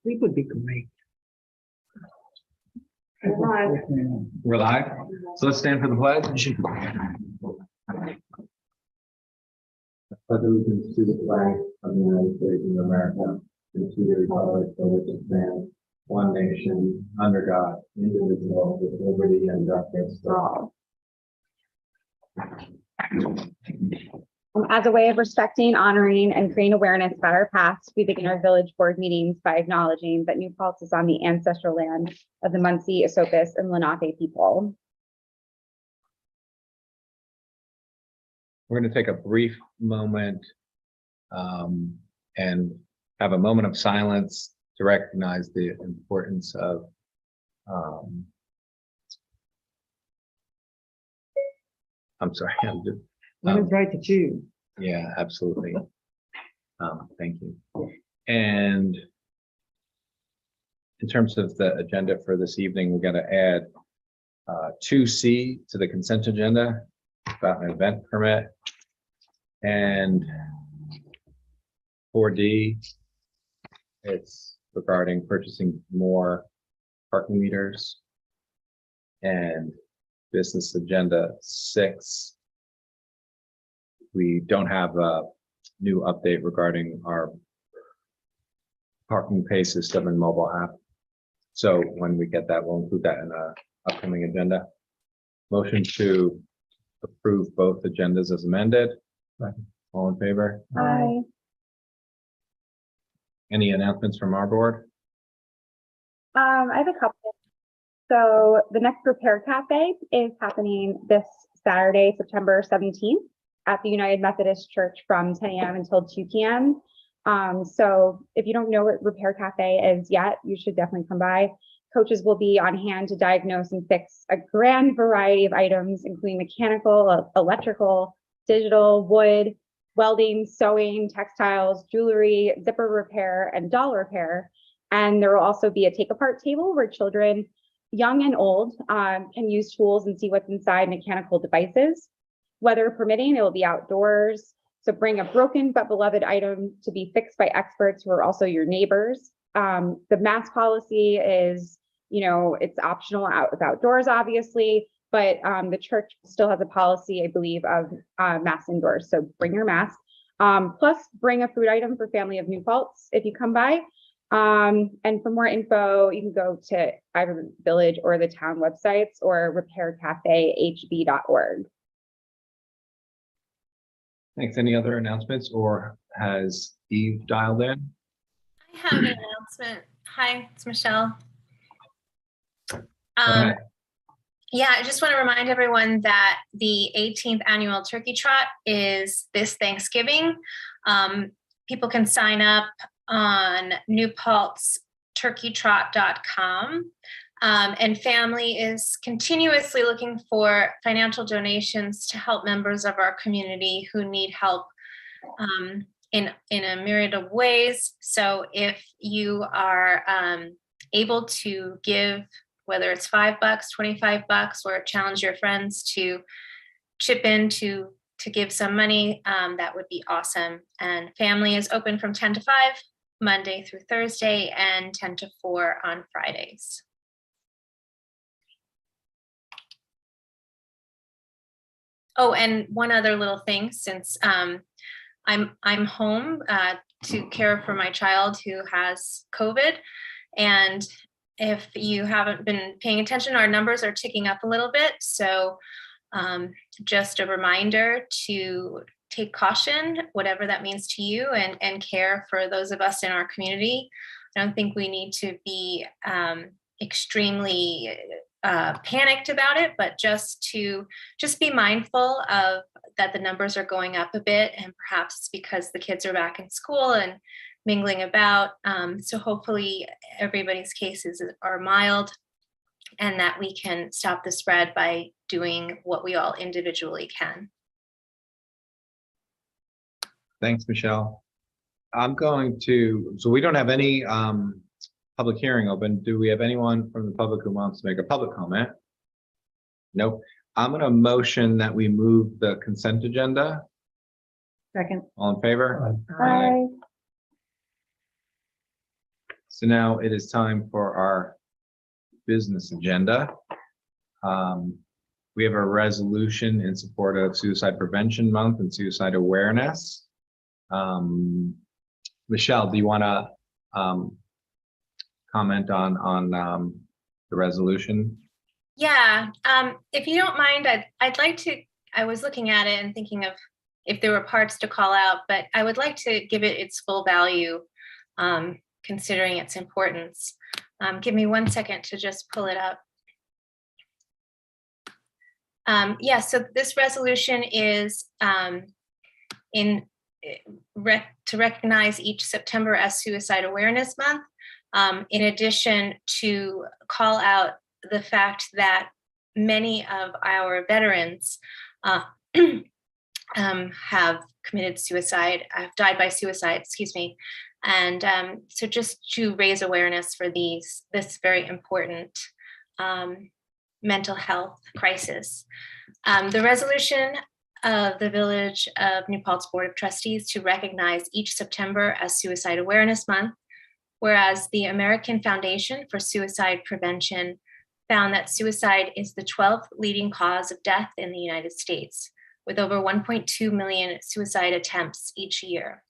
We would be great. We're live. So let's stand for the pledge. Pledge allegiance to the flag of the United States of America and to the republic for which it stands, one nation, under God, indivisible, with liberty and justice for all. As a way of respecting, honoring, and creating awareness about our past, we begin our village board meetings by acknowledging that New Paltz is on the ancestral land of the Munsee, Esopus, and Lenape people. We're going to take a brief moment and have a moment of silence to recognize the importance of I'm sorry, I'm just Women's right to choose. yeah, absolutely. Thank you. And in terms of the agenda for this evening, we're going to add 2C to the consent agenda about an event permit, and 4D, it's regarding purchasing more parking meters, and business agenda 6. We don't have a new update regarding our parking pay system and mobile app. So when we get that, we'll include that in our upcoming agenda. Motion to approve both agendas as amended. All in favor? Aye. Any announcements from our board? I have a couple. So the next Repair Cafe is happening this Saturday, September 17th at the United Methodist Church from 10 a.m. until 2 p.m. So if you don't know what Repair Cafe is yet, you should definitely come by. Coaches will be on hand to diagnose and fix a grand variety of items, including mechanical, electrical, digital, wood, welding, sewing, textiles, jewelry, zipper repair, and doll repair. And there will also be a take-apart table where children, young and old, can use tools and see what's inside mechanical devices. Weather permitting, it will be outdoors. So bring a broken but beloved item to be fixed by experts who are also your neighbors. The mask policy is, it's optional outdoors, obviously, but the church still has a policy, I believe, of masks indoors. So bring your mask. Plus, bring a food item for Family of New Paltz if you come by. And for more info, you can go to either the village or the town websites or repaircafehb.org. Thanks. Any other announcements, or has Eve dialed in? I have an announcement. Hi, it's Michelle. ahead. Yeah, I just want to remind everyone that the 18th annual Turkey Trot is this Thanksgiving. People can sign up on newpaltzturkeytrot.com. And family is continuously looking for financial donations to help members of our community who need help in a myriad of ways. So if you are able to give, whether it's $5, $25, or challenge your friends to chip in to give some money, that would be awesome. And family is open from 10 to 5, Monday through Thursday, and 10 to 4 on Fridays. Oh, and one other little thing, since I'm home to care for my child who has COVID, and if you haven't been paying attention, our numbers are ticking up a little bit. So just a reminder to take caution, whatever that means to you, and care for those of us in our community. I don't think we need to be extremely panicked about it, but just be mindful of that the numbers are going up a bit, and perhaps it's because the kids are back in school and mingling about. So hopefully everybody's cases are mild, and that we can stop the spread by doing what we all individually can. Thanks, Michelle. So we don't have any public hearing open. Do we have anyone from the public who wants to make a public comment? Nope. I'm going to motion that we move the consent agenda. Second. All in favor? Aye. So now it is time for our business agenda. We have a resolution in support of Suicide Prevention Month and suicide awareness. Michelle, do you want to comment on the resolution? Yeah, if you don't mind, I'd like to, I was looking at it and thinking of if there were parts to call out, but I would like to give it its full value, considering its importance. Give me 1 second to just pull it up. Yeah, so this resolution is to recognize each September as Suicide Awareness Month, in addition to call out the fact that many of our veterans have committed suicide, have died by suicide, excuse me. And so just to raise awareness for this very important mental health crisis. The resolution of the Village of New Paltz Board of Trustees to recognize each September as Suicide Awareness Month, whereas the American Foundation for Suicide Prevention found that suicide is the 12th leading cause of death in the United States, with over 1.2 million suicide attempts each year.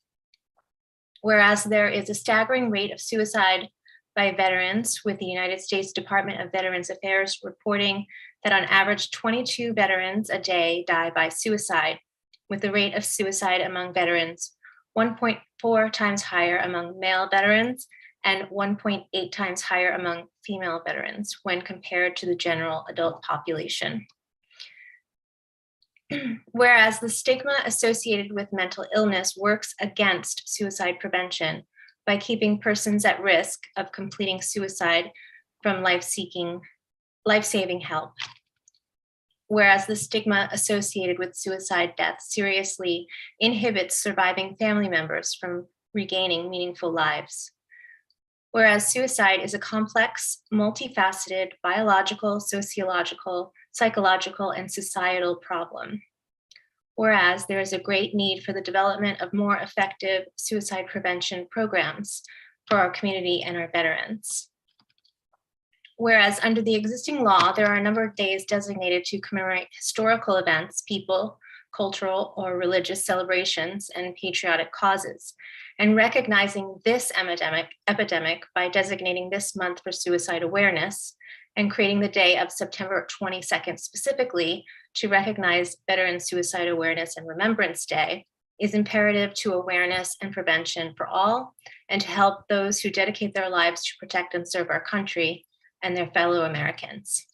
Whereas there is a staggering rate of suicide by veterans, with the United States Department of Veterans Affairs reporting that on average 22 veterans a day die by suicide, with the rate of suicide among veterans 1.4 times higher among male veterans and 1.8 times higher among female veterans when compared to the general adult population. Whereas the stigma associated with mental illness works against suicide prevention by keeping persons at risk of completing suicide from life-saving help. Whereas the stigma associated with suicide death seriously inhibits surviving family members from regaining meaningful lives. Whereas suicide is a complex, multifaceted, biological, sociological, psychological, and societal problem. Whereas there is a great need for the development of more effective suicide prevention programs for our community and our veterans. Whereas under the existing law, there are a number of days designated to commemorate historical events, people, cultural or religious celebrations, and patriotic causes. And recognizing this epidemic by designating this month for suicide awareness and creating the day of September 22nd specifically to recognize Veteran Suicide Awareness and Remembrance Day is imperative to awareness and prevention for all, and to help those who dedicate their lives to protect and serve our country and their fellow Americans.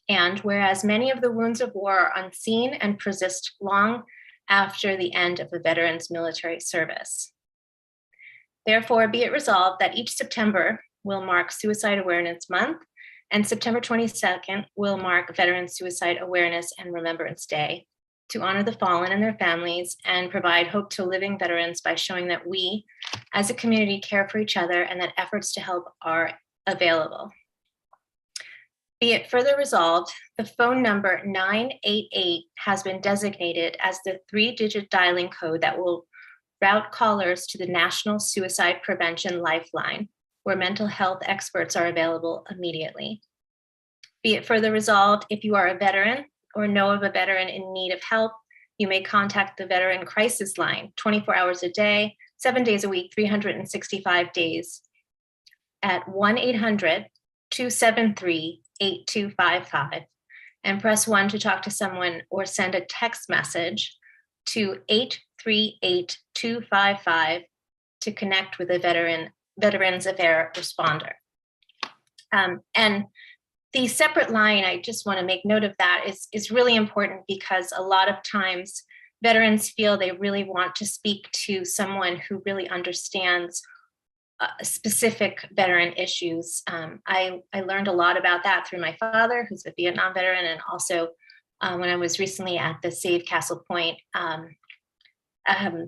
And whereas many of the wounds of war are unseen and persist long after the end of a veteran's military service. Therefore, be it resolved that each September will mark Suicide Awareness Month, and September 22nd will mark Veteran Suicide Awareness and Remembrance Day, to honor the fallen and their families and provide hope to living veterans by showing that we, as a community, care for each other and that efforts to help are available. Be it further resolved, the phone number 988 has been designated as the 3-digit dialing code that will route callers to the National Suicide Prevention Lifeline, where mental health experts are available immediately. Be it further resolved, if you are a veteran or know of a veteran in need of help, you may contact the Veteran Crisis Line 24 hours a day, 7 days a week, 365 days at 1-800-273-8255 and press 1 to talk to someone or send a text message to 838-255 to connect with a Veterans Affairs responder. And the separate line, I just want to make note of that, is really important because a lot of times veterans feel they really want to speak to someone who really understands specific veteran issues. I learned a lot about that through my father, who's a Vietnam veteran, and also when I was recently at the Save Castle Point,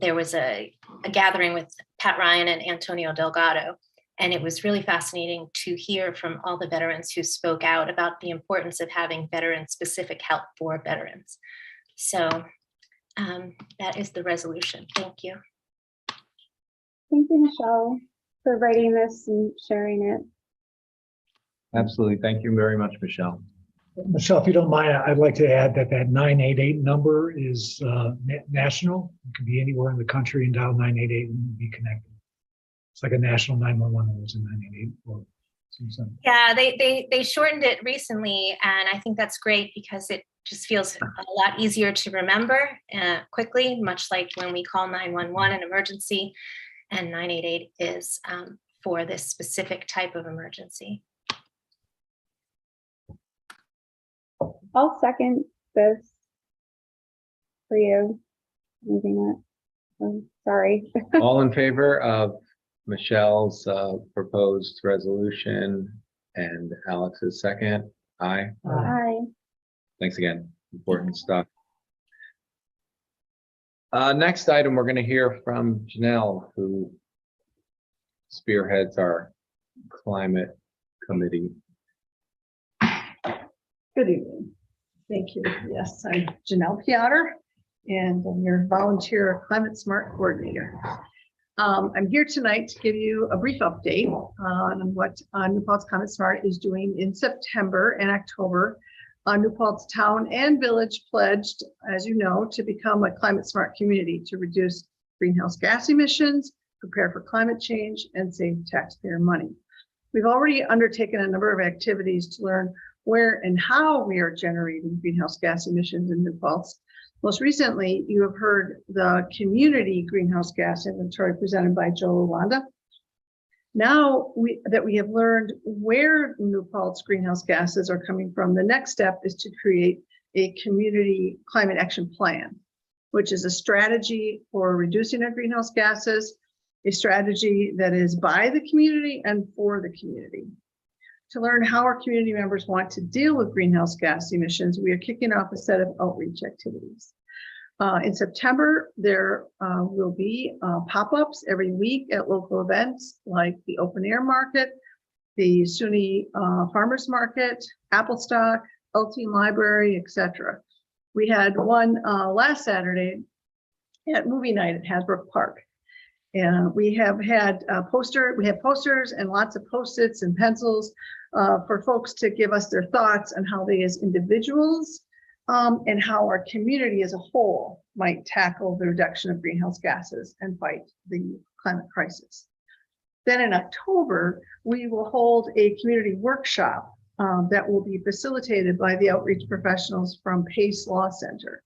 there was a gathering with Pat Ryan and Antonio Delgado, and it was really fascinating to hear from all the veterans who spoke out about the importance of having veteran-specific help for veterans. So that is the resolution. Thank you. Thank you, Michelle. for writing this and sharing it. Absolutely. Thank you very much, Michelle. Michelle, if you don't mind, I'd like to add that 988 number is national. It can be anywhere in the country and dial 988 and be connected. It's like a national 911 number is a 988 or something. Yeah, they shortened it recently, and I think that's great because it just feels a lot easier to remember quickly, much like when we call 911 an emergency, and 988 is for this specific type of emergency. I'll second this for you. Moving it. I'm sorry. All in favor of Michelle's proposed resolution and Alex's second? Aye. Hi. Thanks again. Important stuff. Next item, we're going to hear from Janelle, who spearheads our climate committee. Good evening. Thank you. Yes, I'm Janelle Piotr, and I'm your volunteer climate smart coordinator. I'm here tonight to give you a brief update on what New Paltz Climate Smart is doing in September and October. New Paltz Town and Village pledged, as you know, to become a climate smart community to reduce greenhouse gas emissions, prepare for climate change, and save taxpayer money. We've already undertaken a number of activities to learn where and how we are generating greenhouse gas emissions in New Paltz. Most recently, you have heard the community greenhouse gas inventory presented by Joe Lawanda. Now that we have learned where New Paltz greenhouse gases are coming from, the next step is to create a community climate action plan, which is a strategy for reducing our greenhouse gases, a strategy that is by the community and for the community. To learn how our community members want to deal with greenhouse gas emissions, we are kicking off a set of outreach activities. In September, there will be pop-ups every week at local events like the Open Air Market, the SUNY Farmers Market, Applestock, Elting Library, etc. We had one last Saturday at movie night at Hasbrook Park. And we have had posters and lots of Post-its and pencils for folks to give us their thoughts on how they as individuals and how our community as a whole might tackle the reduction of greenhouse gases and fight the climate crisis. Then in October, we will hold a community workshop that will be facilitated by the outreach professionals from Pace Law Center.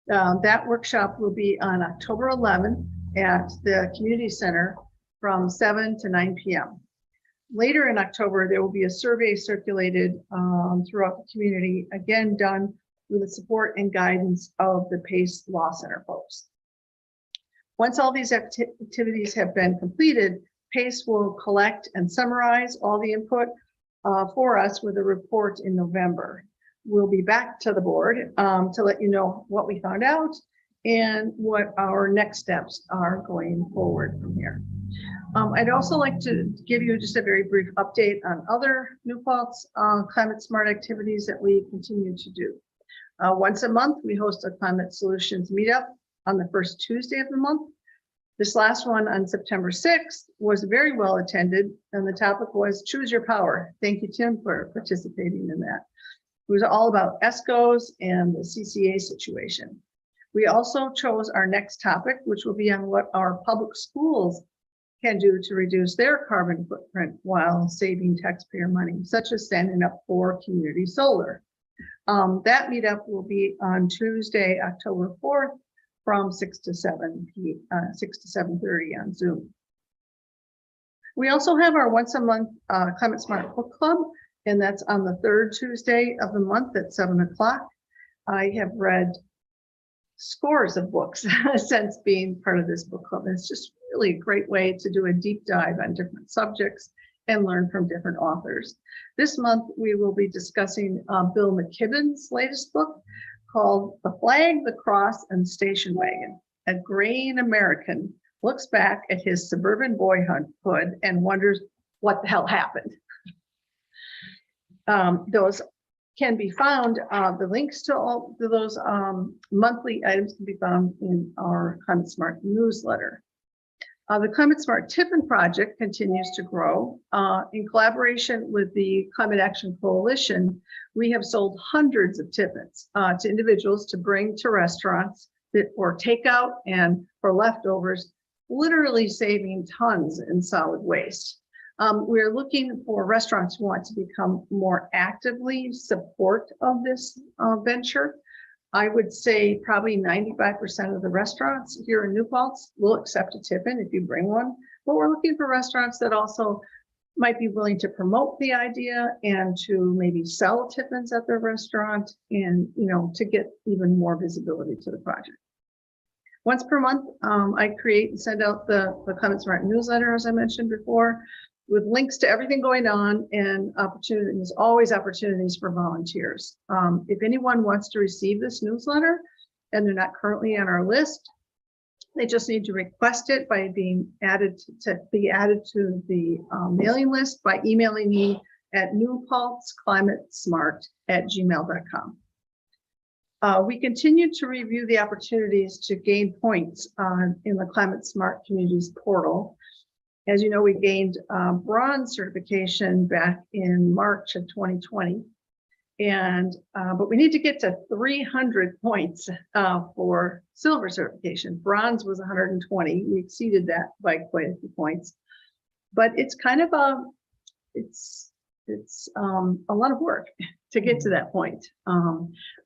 That workshop will be on October 11th at the community center from 7 to 9 p.m. Later in October, there will be a survey circulated throughout the community, again done with the support and guidance of the Pace Law Center folks. Once all these activities have been completed, Pace will collect and summarize all the input for us with a report in November. We'll be back to the board to let you know what we found out and what our next steps are going forward from here. I'd also like to give you just a very brief update on other New Paltz climate smart activities that we continue to do. Once a month, we host a Climate Solutions Meetup on the first Tuesday of the month. This last one on September 6th was very well attended, and the topic was Choose Your Power. Thank you, Tim, for participating in that. It was all about ESCOs and the CCA situation. We also chose our next topic, which will be on what our public schools can do to reduce their carbon footprint while saving taxpayer money, such as standing up for community solar. That meetup will be on Tuesday, October 4th from 6 to 7:30 on Zoom. We also have our once a month Climate Smart Book Club, and that's on the third Tuesday of the month at 7 o'clock. I have read scores of books since being part of this book club. It's just really a great way to do a deep dive on different subjects and learn from different authors. This month, we will be discussing Bill McKibben's latest book called The Flag, the Cross, and Station Wagon. A graying American looks back at his suburban boyhood and wonders what the hell happened. Those can be found, the links to all of those monthly items can be found in our Climate Smart newsletter. The Climate Smart Tiffin project continues to grow. In collaboration with the Climate Action Coalition, we have sold hundreds of Tiffins to individuals to bring to restaurants for takeout and for leftovers, literally saving tons in solid waste. We're looking for restaurants who want to become more actively support of this venture. I would say probably 95% of the restaurants here in New Paltz will accept a Tiffin if you bring one. But we're looking for restaurants that also might be willing to promote the idea and to maybe sell Tiffins at their restaurant and, to get even more visibility to the project. Once per month, I create and send out the Climate Smart newsletter, as I mentioned before, with links to everything going on and opportunities, always opportunities for volunteers. If anyone wants to receive this newsletter and they're not currently on our list, they just need to request it by being added to the mailing list by emailing me at newpaltzclimatesmart@gmail.com. We continue to review the opportunities to gain points in the Climate Smart Communities portal. As you know, we gained bronze certification back in March of 2020, but we need to get to 300 points for silver certification. Bronze was 120. We exceeded that by quite a few points, but it's kind of a lot of work to get to that point.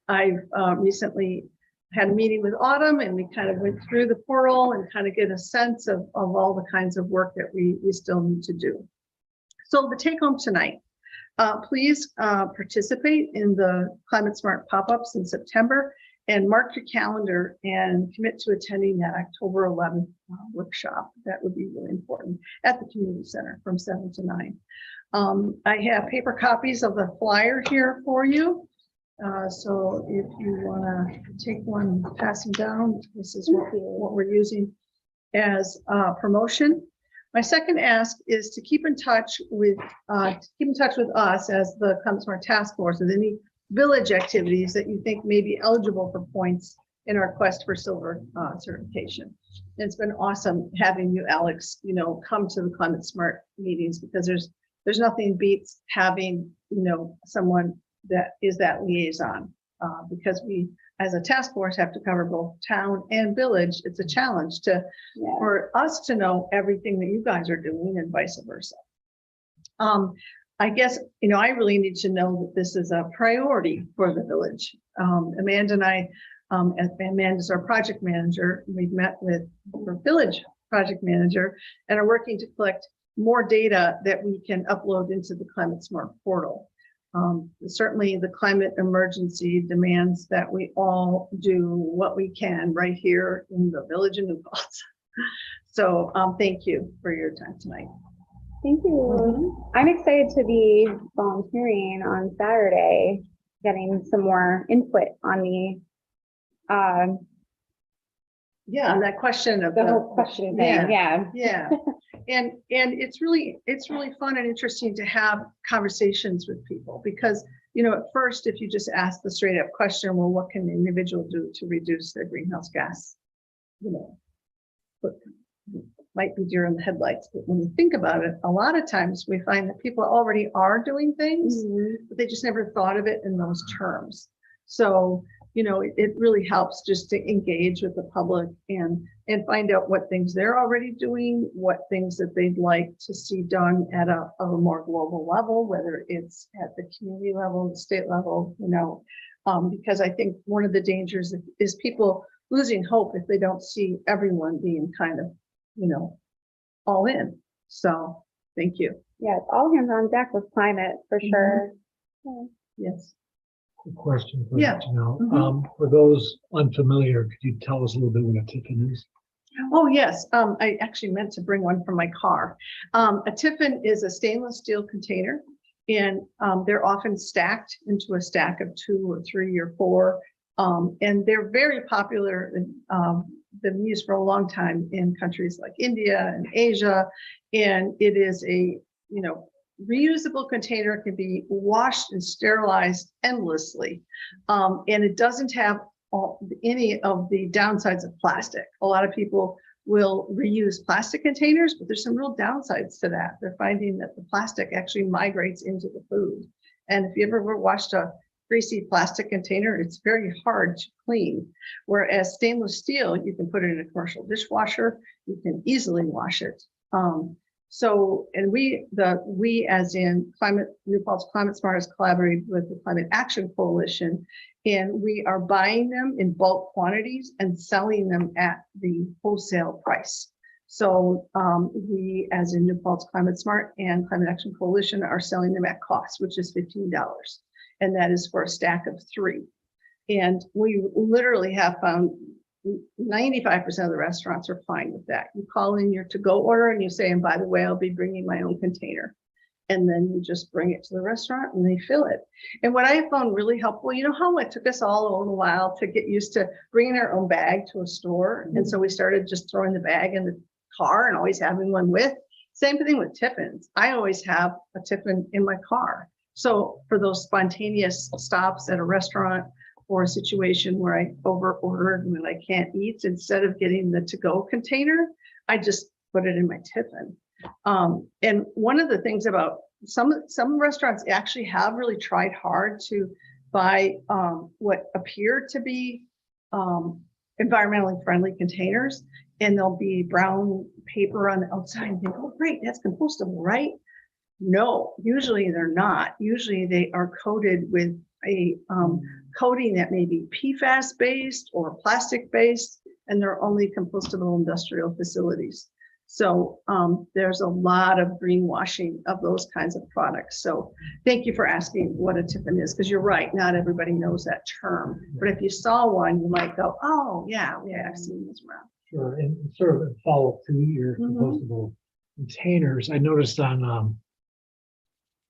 I've recently had a meeting with Autumn and we kind of went through the portal and kind of get a sense of all the kinds of work that we still need to do. So the take home tonight, please participate in the Climate Smart pop-ups in September and mark your calendar and commit to attending that October 11th workshop. That would be really important at the community center from 7 to 9. I have paper copies of the flyer here for you. So if you want to take one, passing down, this is what we're using as promotion. My second ask is to keep in touch with us as the Climate Smart Task Force with any village activities that you think may be eligible for points in our quest for silver certification. And it's been awesome having you, Alex, come to the Climate Smart meetings, because there's nothing beats having, someone that is that liaison, because we as a task force have to cover both town and village. It's a challenge for us to know everything that you guys are doing and vice versa. I guess, I really need to know that this is a priority for the village. Amanda and I, Amanda's our project manager. We've met with our village project manager and are working to collect more data that we can upload into the Climate Smart portal. Certainly the climate emergency demands that we all do what we can right here in the village of New Paltz. So thank you for your time tonight. Thank you. I'm excited to be volunteering on Saturday, getting some more input on the on that question of the whole question thing. Yeah. And it's really fun and interesting to have conversations with people, because at first, if you just ask the straight up question, well, what can an individual do to reduce their greenhouse gas? Might be deer in the headlights, but when you think about it, a lot of times we find that people already are doing things, but they just never thought of it in those terms. So it really helps just to engage with the public and find out what things they're already doing, what things that they'd like to see done at a more global level, whether it's at the community level, the state level, because I think one of the dangers is people losing hope if they don't see everyone being kind of, all in. So thank you. Yeah, it's all hands on deck with climate for sure. Yes. Good question. Yeah. For those unfamiliar, could you tell us a little bit what a Tiffin is? Oh, yes. I actually meant to bring one from my car. A Tiffin is a stainless steel container, and they're often stacked into a stack of 2 or 3 or 4. And they're very popular and been used for a long time in countries like India and Asia. And it is a, reusable container, can be washed and sterilized endlessly. And it doesn't have any of the downsides of plastic. A lot of people will reuse plastic containers, but there's some real downsides to that. They're finding that the plastic actually migrates into the food. And if you ever washed a greasy plastic container, it's very hard to clean. Whereas stainless steel, you can put it in a commercial dishwasher, you can easily wash it. And we as in New Paltz Climate Smart has collaborated with the Climate Action Coalition, and we are buying them in bulk quantities and selling them at the wholesale price. So we as in New Paltz Climate Smart and Climate Action Coalition are selling them at cost, which is $15. And that is for a stack of 3. And we literally have found 95% of the restaurants are fine with that. You call in your to-go order and you say, and by the way, I'll be bringing my own container. And then you just bring it to the restaurant and they fill it. And what I found really helpful, you know how it took us all a little while to get used to bringing our own bag to a store. And so we started just throwing the bag in the car and always having one with. Same thing with Tiffins. I always have a Tiffin in my car. So for those spontaneous stops at a restaurant or a situation where I over ordered and I can't eat, instead of getting the to-go container, I just put it in my Tiffin. And one of the things about some restaurants actually have really tried hard to buy what appear to be environmentally friendly containers, and there'll be brown paper on the outside and think, oh great, that's compostable, right? No, usually they're not. Usually they are coated with a coating that may be PFAS based or plastic based, and they're only compostable industrial facilities. So there's a lot of greenwashing of those kinds of products. So thank you for asking what a Tiffin is, because you're right, not everybody knows that term. But if you saw one, you might go, oh yeah, I've seen this around. Sure, and sort of a follow-up to your compostable containers. I noticed on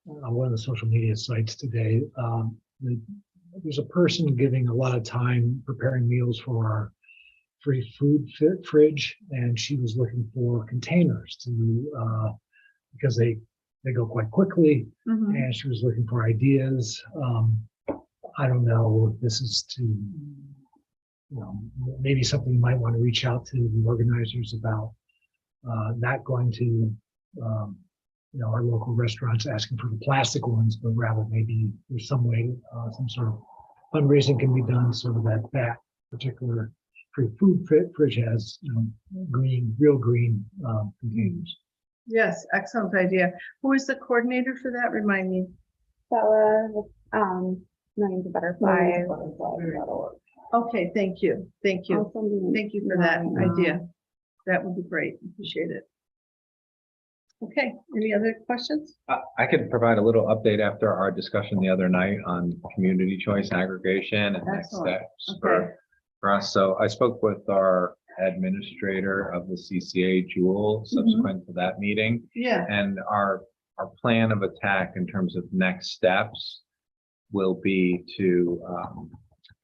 one of the social media sites today, there's a person giving a lot of time preparing meals for our free food fridge, and she was looking for containers to because they go quite quickly, and she was looking for ideas. I don't know if this is to, maybe something you might want to reach out to the organizers about, not going to our local restaurants asking for the plastic ones, but rather maybe there's some way, some sort of fundraising can be done so that particular free food fridge has, real green containers. Yes, excellent idea. Who is the coordinator for that? Remind me. Bella with Millions of Butterflies. Okay, thank you. Thank you. Thank you for that idea. That would be great. Appreciate it. Okay, any other questions? I could provide a little update after our discussion the other night on community choice aggregation and next steps for us. So I spoke with our administrator of the CCA, Jewel, subsequent to that meeting. Yeah. And our plan of attack in terms of next steps will be to,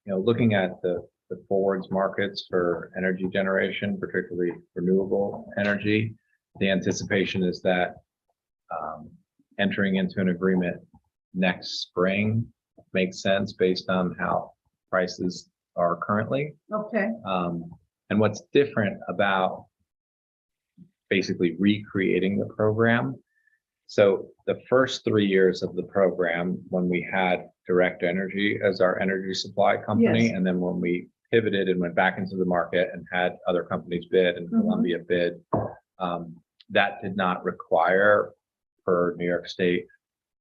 looking at the forwards markets for energy generation, particularly renewable energy. The anticipation is that entering into an agreement next spring makes sense based on how prices are currently. Okay. And what's different about basically recreating the program. So the first 3 years of the program, when we had Direct Energy as our energy supply company, Yes. and then when we pivoted and went back into the market and had other companies bid and Columbia bid, that did not require, per New York State,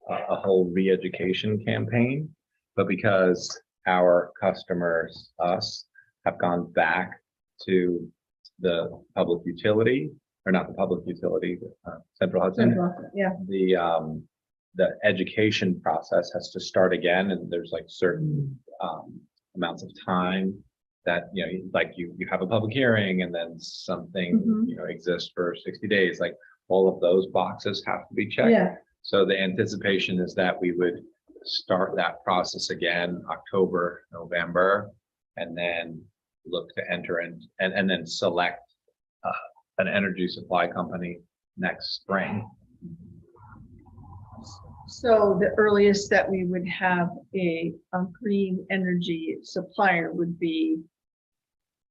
a whole re-education campaign. But because our customers, us, have gone back to the public utility, or not the public utility, Central Hudson, Yeah. the education process has to start again, and there's like certain amounts of time that you have a public hearing, and then something exists for 60 days. Like all of those boxes have to be checked. Yeah. So the anticipation is that we would start that process again October, November, and then look to enter in and then select an energy supply company next spring. So the earliest that we would have a green energy supplier would be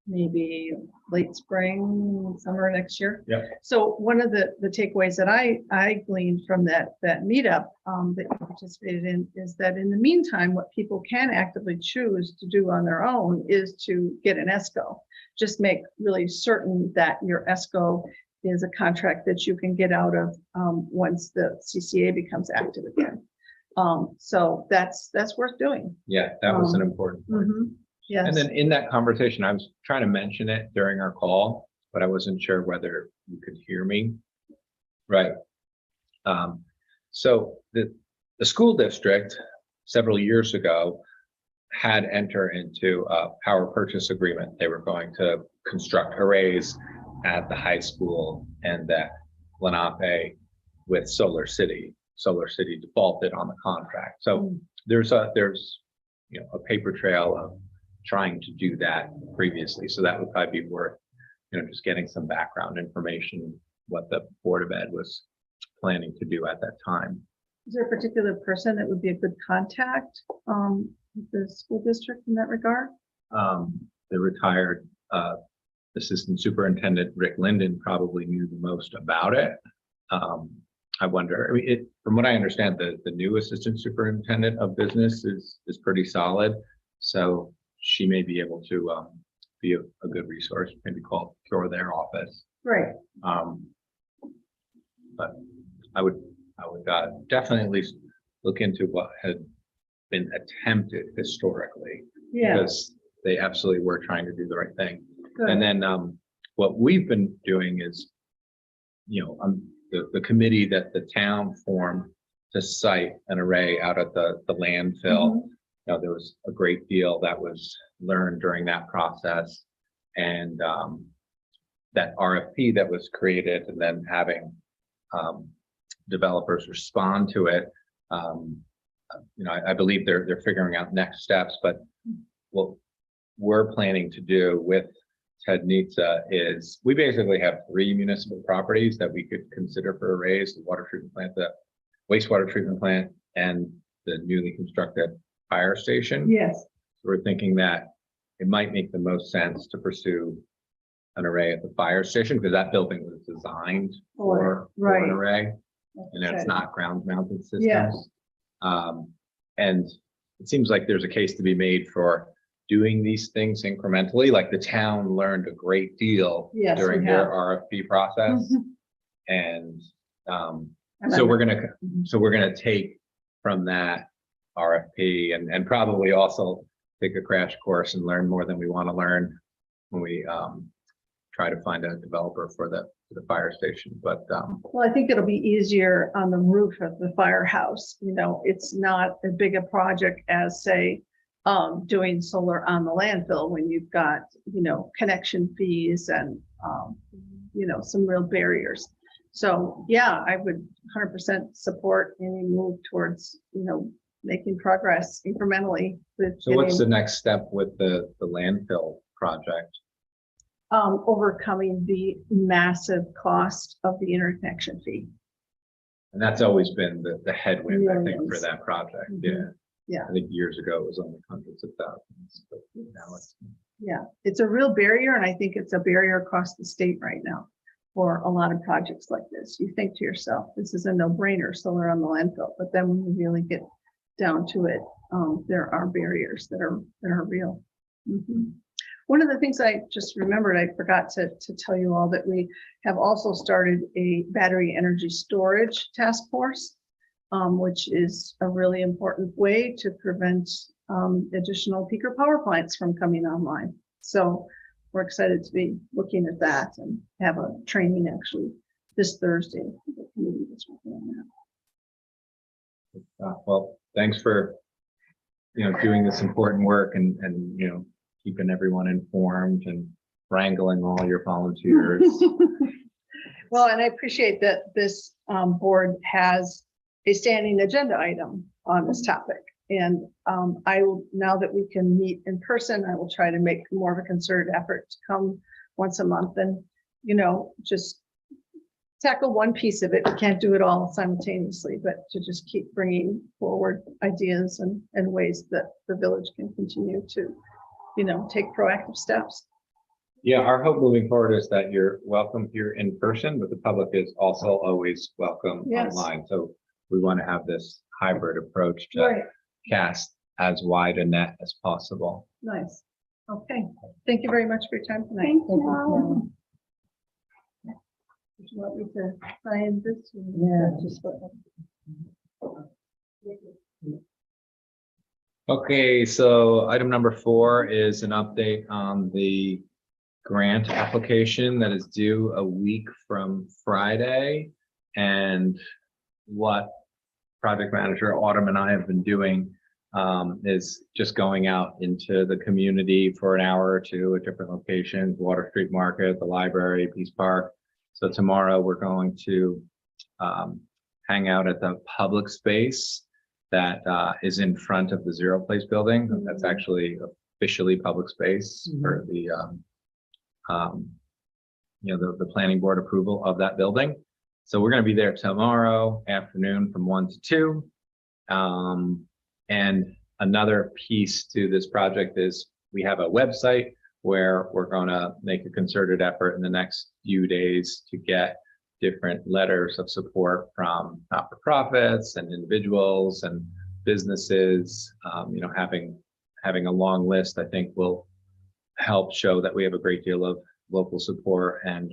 maybe late spring, summer next year. Yep. So one of the takeaways that I gleaned from that meetup that you participated in is that in the meantime, what people can actively choose to do on their own is to get an ESCO. Just make really certain that your ESCO is a contract that you can get out of once the CCA becomes active again. So that's worth doing. Yeah, that was an important point. Yes. And then in that conversation, I was trying to mention it during our call, but I wasn't sure whether you could hear me. Right. So the school district several years ago had entered into a power purchase agreement. They were going to construct arrays at the high school and at Lenape with Solar City. Solar City defaulted on the contract. So there's a paper trail of trying to do that previously. So that would probably be worth, just getting some background information, what the Board of Ed was planning to do at that time. Is there a particular person that would be a good contact with the school district in that regard? The retired Assistant Superintendent Rick Linden probably knew the most about it. I wonder, from what I understand, the new Assistant Superintendent of Business is pretty solid. So she may be able to be a good resource, maybe call their office. Right. But I would definitely look into what had been attempted historically, because they absolutely were trying to do the right thing. Good. And then what we've been doing is, the committee that the town formed to site an array out at the landfill. There was a great deal that was learned during that process, and that RFP that was created, and then having developers respond to it. I believe they're figuring out next steps, but what we're planning to do with Ted Nitza is we basically have 3 municipal properties that we could consider for arrays: the water treatment plant, the wastewater treatment plant, and the newly constructed fire station. Yes. We're thinking that it might make the most sense to pursue an array at the fire station, because that building was designed for an array, and it's not ground mounted systems. Yeah. And it seems like there's a case to be made for doing these things incrementally. Like the town learned a great deal during their RFP process. And so we're gonna take from that RFP and probably also take a crash course and learn more than we want to learn when we try to find a developer for the fire station. But well, I think it'll be easier on the roof of the firehouse. It's not as big a project as, say, doing solar on the landfill, when you've got, connection fees and, some real barriers. So yeah, I would 100% support any move towards, making progress incrementally with. so what's the next step with the landfill project? Overcoming the massive cost of the interconnection fee. And that's always been the headwind, I think, for Millions. that project. Yeah. I think years ago it was only hundreds of thousands, but now it's. Yeah, it's a real barrier, and I think it's a barrier across the state right now for a lot of projects like this. You think to yourself, this is a no-brainer, solar on the landfill, but then when you really get down to it, there are barriers that are real. One of the things I just remembered, I forgot to tell you all, that we have also started a battery energy storage task force, which is a really important way to prevent additional peaker power plants from coming online. So we're excited to be looking at that and have a training actually this Thursday. The committee is working on that. Well, thanks for, doing this important work and keeping everyone informed and wrangling all your volunteers. Well, and I appreciate that this board has a standing agenda item on this topic. And I will, now that we can meet in person, I will try to make more of a concerted effort to come once a month and, just tackle one piece of it. We can't do it all simultaneously, but to just keep bringing forward ideas and ways that the village can continue to, take proactive steps. Yeah, our hope moving forward is that you're welcome here in person, but the public is also always welcome Yes. online. So we want to have this hybrid approach to Right, cast as wide a net as possible. nice. Okay, thank you very much for your time tonight. Thank you. Would you want me to sign this? Yeah. Just Okay, so item number 4 is an update on the grant application that is due a week from Friday. And what project manager Autumn and I have been doing is just going out into the community for an hour or two at different locations, Water Street Market, the library, Peace Park. So tomorrow we're going to hang out at the public space that is in front of the Zero Place building. That's actually officially public space for the the planning board approval of that building. So we're going to be there tomorrow afternoon from 1 to 2. And another piece to this project is we have a website where we're going to make a concerted effort in the next few days to get different letters of support from not-for-profits and individuals and businesses. Having a long list, I think, will help show that we have a great deal of local support. And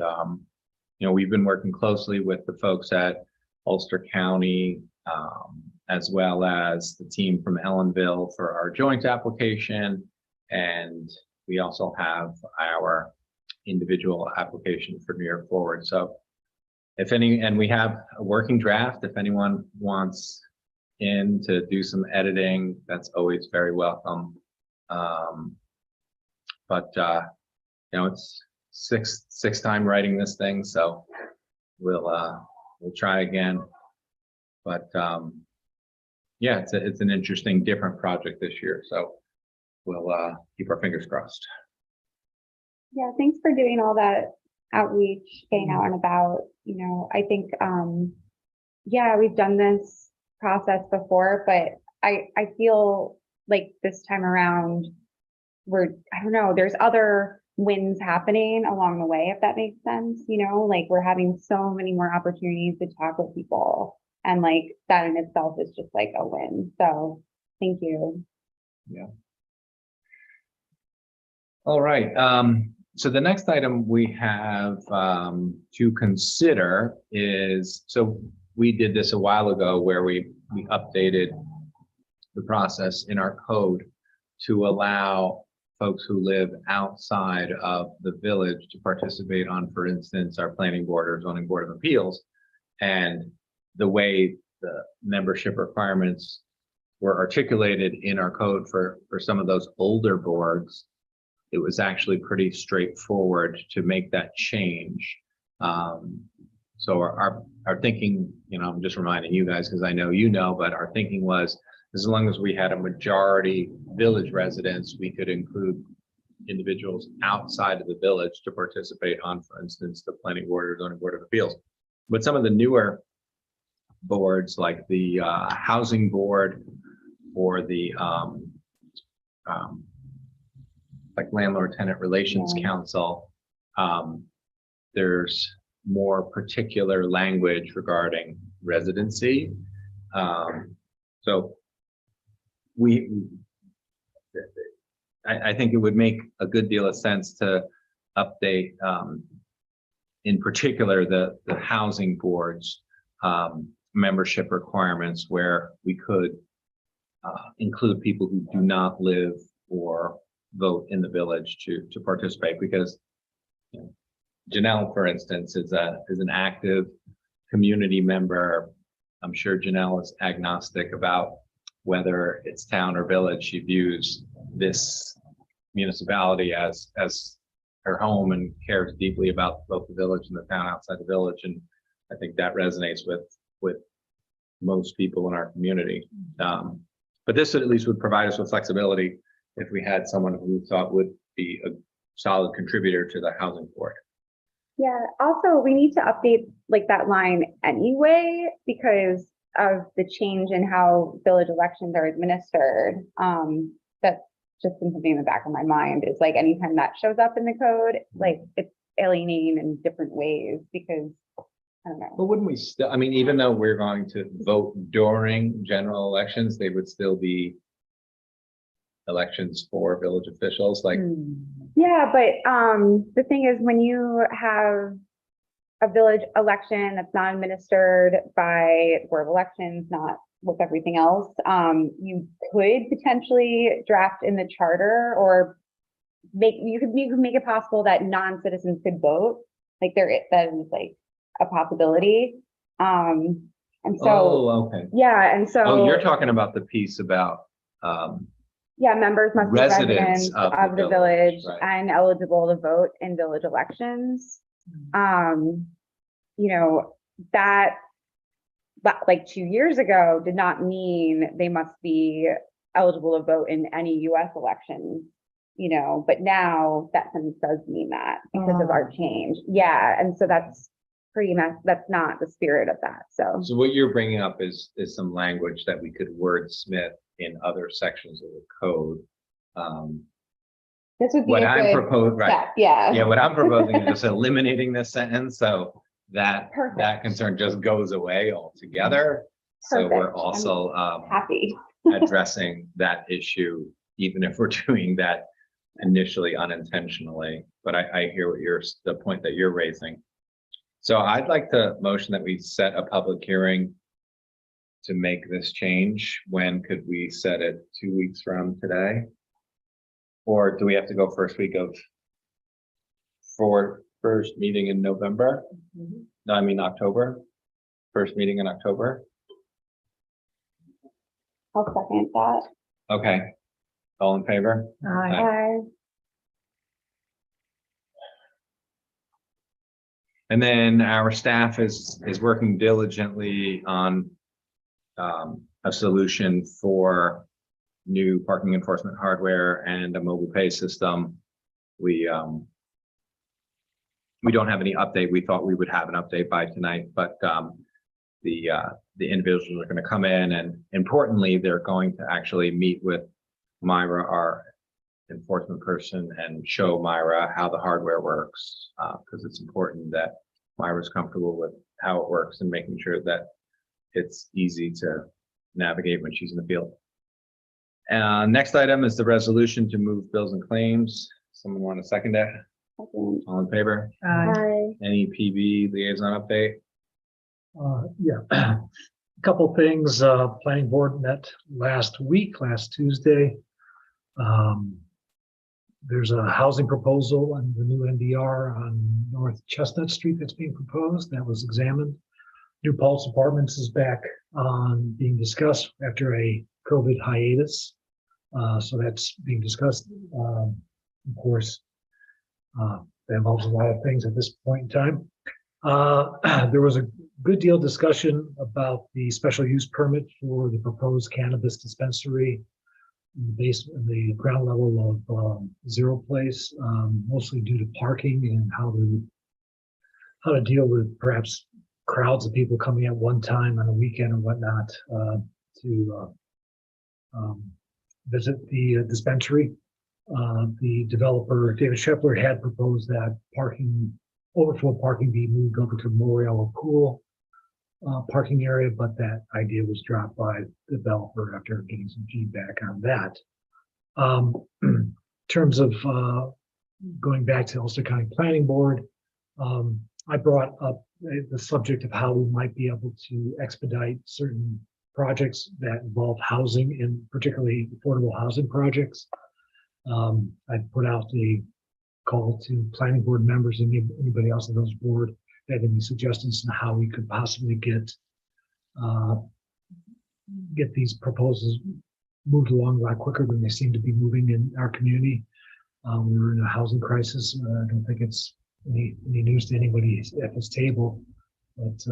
we've been working closely with the folks at Ulster County, as well as the team from Ellenville for our joint application. And we also have our individual application for New York Forward. So and we have a working draft. If anyone wants in to do some editing, that's always very welcome. It's sixth time writing this thing, so we'll try again. But it's an interesting, different project this year, so we'll keep our fingers crossed. Yeah, thanks for doing all that outreach, getting out and about. I think, we've done this process before, but I feel like this time around, I don't know, there's other wins happening along the way, if that makes sense. Like we're having so many more opportunities to talk with people, and like that in itself is just like a win. So thank you. Yeah. All right. So the next item we have to consider is, so we did this a while ago where we updated the process in our code to allow folks who live outside of the village to participate on, for instance, our planning board or zoning board of appeals. And the way the membership requirements were articulated in our code for some of those older boards, it was actually pretty straightforward to make that change. So our thinking, I'm just reminding you guys because I know but our thinking was, as long as we had a majority village residents, we could include individuals outside of the village to participate on, for instance, the planning board or zoning board of appeals. But some of the newer boards, like the housing board or the like landlord tenant relations council, there's more particular language regarding residency. So I think it would make a good deal of sense to update, in particular, the housing board's membership requirements, where we could include people who do not live or vote in the village to participate, because Janelle, for instance, is an active community member. I'm sure Janelle is agnostic about whether it's town or village. She views this municipality as her home and cares deeply about both the village and the town outside the village. And I think that resonates with most people in our community. But this at least would provide us with flexibility if we had someone who we thought would be a solid contributor to the housing board. Yeah, also we need to update like that line anyway, because of the change in how village elections are administered. That just been something in the back of my mind is like anytime that shows up in the code, like it's alienating in different ways because I don't know. But wouldn't we still, I mean, even though we're going to vote during general elections, they would still be elections for village officials, like, Yeah, but the thing is when you have a village election that's not administered by the Board of Elections, not with everything else, you could potentially draft in the charter or you could make it possible that non-citizens could vote. Like that is like a possibility. And so oh, okay. yeah, and so Oh, you're talking about the piece about, yeah, members must be residents residents of of the the village, village right. and eligible to vote in village elections. You know, that like 2 years ago did not mean they must be eligible to vote in any US elections, you know, but now that sentence does mean that because of our change. Yeah, and so that's that's not the spirit of that, so. So what you're bringing up is some language that we could wordsmith in other sections of the code. This would be What a I'm good proposing, right? step, yeah. Yeah, what I'm proposing is just eliminating this sentence, so that Perfect. concern just goes away altogether. So we're Perfect. also Happy. addressing that issue, even if we're doing that initially unintentionally. But I hear what the point that you're raising. So I'd like to motion that we set a public hearing to make this change. When could we set it? 2 weeks from today? Or do we have to go first week of first meeting in November? No, I mean October. First meeting in October. I'll second that. Okay. All in favor? Aye. And then our staff is working diligently on a solution for new parking enforcement hardware and a mobile pay system. We don't have any update. We thought we would have an update by tonight, but the individuals are going to come in, and importantly, they're going to actually meet with Myra, our enforcement person, and show Myra how the hardware works, because it's important that Myra's comfortable with how it works and making sure that it's easy to navigate when she's in the field. Next item is the resolution to move bills and claims. Someone want to second that? Second. All in favor? Aye. Any PB liaison update? Yeah, a couple things. Planning board met last Tuesday. There's a housing proposal on the new NDR on North Chestnut Street that's being proposed. That was examined. New Pulse Apartments is back on being discussed after a COVID hiatus. So that's being discussed. Of course, that involves a lot of things at this point in time. There was a good deal of discussion about the special use permit for the proposed cannabis dispensary in the basement, the ground level of Zero Place, mostly due to parking and how to deal with perhaps crowds of people coming at one time on a weekend or whatnot to visit the dispensary. The developer, David Scheffler, had proposed that overflow parking be moved over to Memorial or Pool parking area, but that idea was dropped by the developer after getting some feedback on that. In terms of going back to Ulster County Planning Board, I brought up the subject of how we might be able to expedite certain projects that involve housing, and particularly affordable housing projects. I put out the call to planning board members and anybody else on those board that had any suggestions on how we could possibly get these proposals moved along a lot quicker than they seem to be moving in our community. We're in a housing crisis. I don't think it's any news to anybody at this table, but it's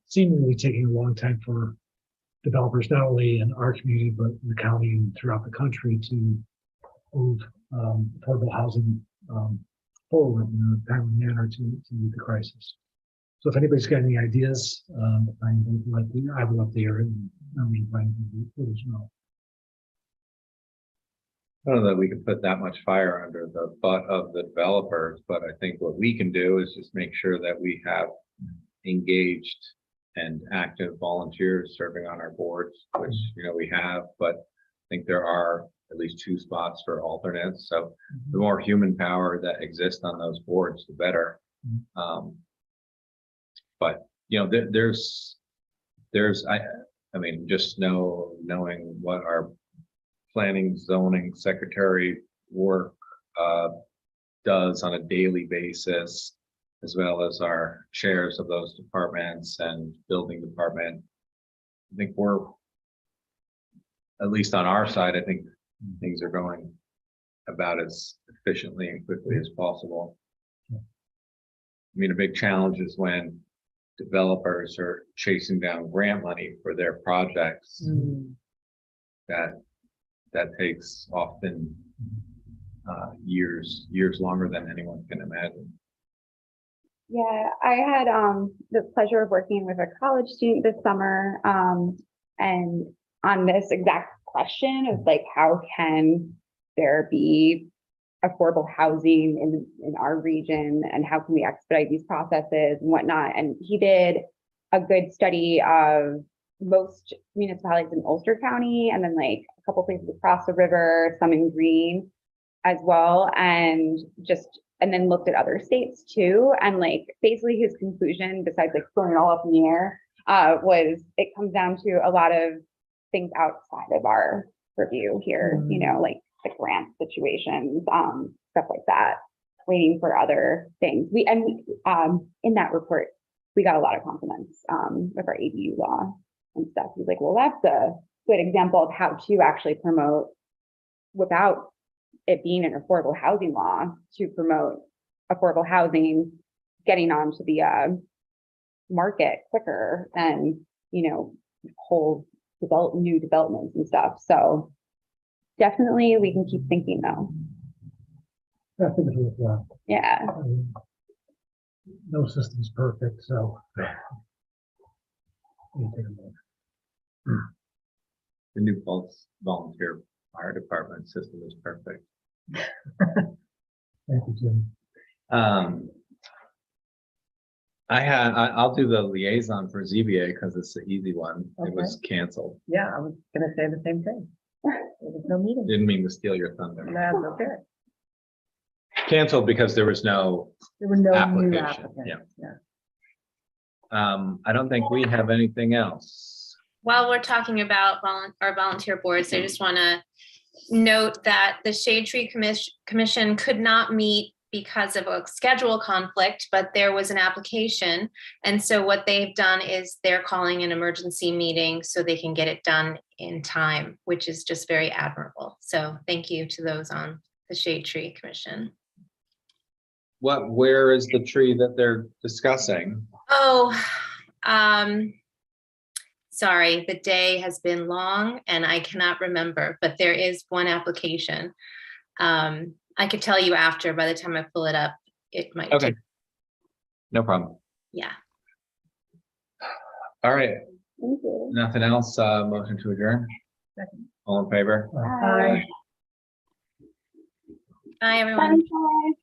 seemingly taking a long time for developers, not only in our community, but in the county and throughout the country, to move affordable housing forward in a timely manner to meet the crisis. So if anybody's got any ideas, I would love to hear it. And I mean, as well. I don't know that we can put that much fire under the butt of the developers, but I think what we can do is just make sure that we have engaged and active volunteers serving on our boards, which, we have, but I think there are at least 2 spots for alternates. So the more human power that exists on those boards, the better. But, there's, I mean, just knowing what our planning zoning secretary work does on a daily basis, as well as our chairs of those departments and building department. I think we're, at least on our side, I think things are going about as efficiently and quickly as possible. I mean, a big challenge is when developers are chasing down grant money for their projects. That takes often years longer than anyone can imagine. Yeah, I had the pleasure of working with a college student this summer, and on this exact question of like, how can there be affordable housing in our region, and how can we expedite these processes and whatnot? And he did a good study of most municipalities in Ulster County, and then like a couple places across the river, some in Green as well, and then looked at other states too. And like basically his conclusion, besides like throwing it all up in the air, was it comes down to a lot of things outside of our purview here, like the grant situations, stuff like that, waiting for other things. In that report, we got a lot of compliments with our ADU law and stuff. He's like, well, that's a good example of how to actually promote without it being an affordable housing law, to promote affordable housing, getting onto the market quicker and, whole new developments and stuff. So definitely we can keep thinking though. Definitely as well. Yeah. I mean, no system's perfect, so. The new volunteer fire department system is perfect. Thank you, Jim. I'll do the liaison for ZBA because it's the easy one. It was canceled. Yeah, I was gonna say the same thing. There was no meeting. Didn't mean to steal your thunder. That's okay. Canceled because there was no There were no new application. applicants. Yeah. I don't think we have anything else. While we're talking about our volunteer boards, I just want to note that the Shade Tree Commission could not meet because of a schedule conflict, but there was an application. And so what they've done is they're calling an emergency meeting so they can get it done in time, which is just very admirable. So thank you to those on the Shade Tree Commission. Where is the tree that they're discussing? Oh, sorry, the day has been long and I cannot remember, but there is one application. I could tell you after, by the time I pull it up, it might. Okay. No problem. Yeah. All right. Thank you. Nothing else. Motion to adjourn. Second. All in favor? Bye. Bye, everyone. Bye.